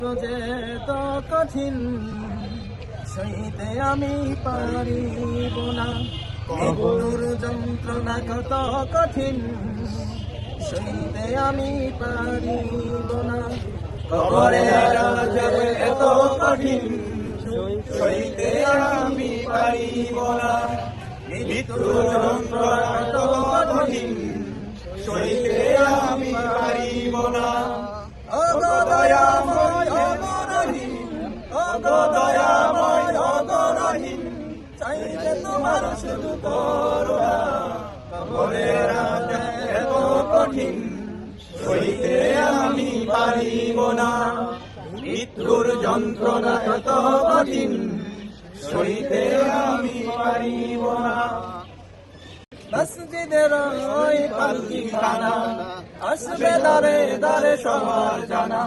যে তো কঠিন সইতে আমি পারিব না, মৃত্যুর যন্ত্রণা কত কঠিন সইতে আমি পারিব না, কবরের আযাব এত কঠিন সইতে আমি পারিব না, মৃত্যুর যন্ত্রণা কত কঠিন সইতে আমি পারিব না। ও গো দয়াময় ও গো রহিম, ও গো দয়াময় ও গো রহিম, চাইলে তোমার শুধু করুণা, কবরের আযাব এত কঠিন সইতে আমি পারিব না, মৃত্যুর যন্ত্রণা এত কঠিন সইতে আমি পারিব না। মসজিদের ওই পালকিখানা আসবে দারে দারে সবার জানা,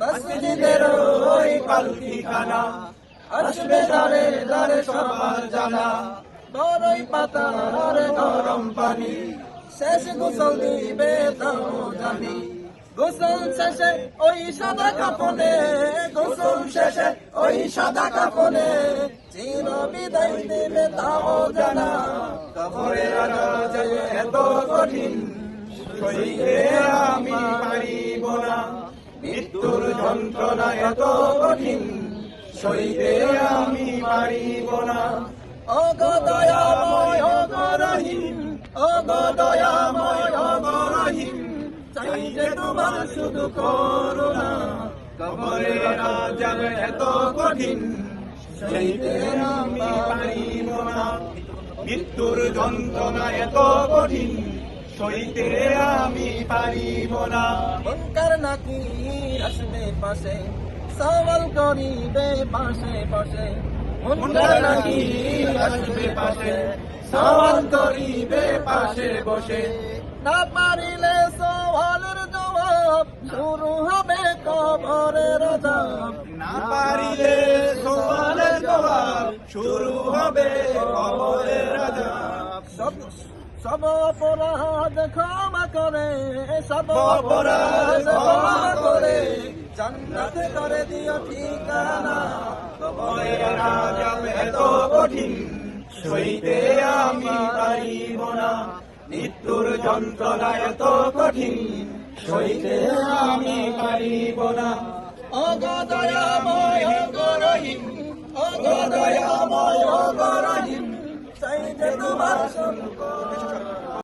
মসজিদের ওই পালকিখানা আসবে দারে দারে সবার জানা, বড়ই পাতা আর গরম পানি শেষ গোসল দিবে তাও জানি, গোসল শেষে ওই সাদা কাফনে, গোসল শেষে ওই সাদা কাফনে চির বিদায় দেবে তাও জানা, কবরের আযাব এত কঠিন সইতে আমি পারিব না, মৃত্যুর যন্ত্রণা এত কঠিন সইতে আমি পারিব না। ও গো দয়াময় ও গো রহিম, ও গো দয়াময় ও গো রহিম, চাইলে তোমার শুধু করুণা, কবরের আযাব এত কঠিন সইতে আমি পারিব না, মৃত্যুর যন্ত্রণা এত কঠিন সইতে আমি পারিব না। মুনকার নাকির আসবে পাশে সওয়াল করিবে পাশে পাশে, মুনকার নাকির আসবে পাশে সওয়াল করিবে পাশে বসে, না পারিলে সওয়ালের জবাব শুরু হবে কবরের আযাব, না পারিলে সওয়ালের জবাব শুরু হবে কবরের আযাব। সব অপরাধ ক্ষমা করে, সব অপরাধ ক্ষমা করে জান্নাতে করে দিও ঠিকানা, কবরের আযাব এত কঠিন সইতে আমি পারিব না, মৃত্যুর যন্ত্রণা এত কঠিন সইতে আমি পারিব না। ও গো দয়াময় ও গো রহিম, ও গো দয়াময় ও গো রহিম, চাইলে তোমার শুধু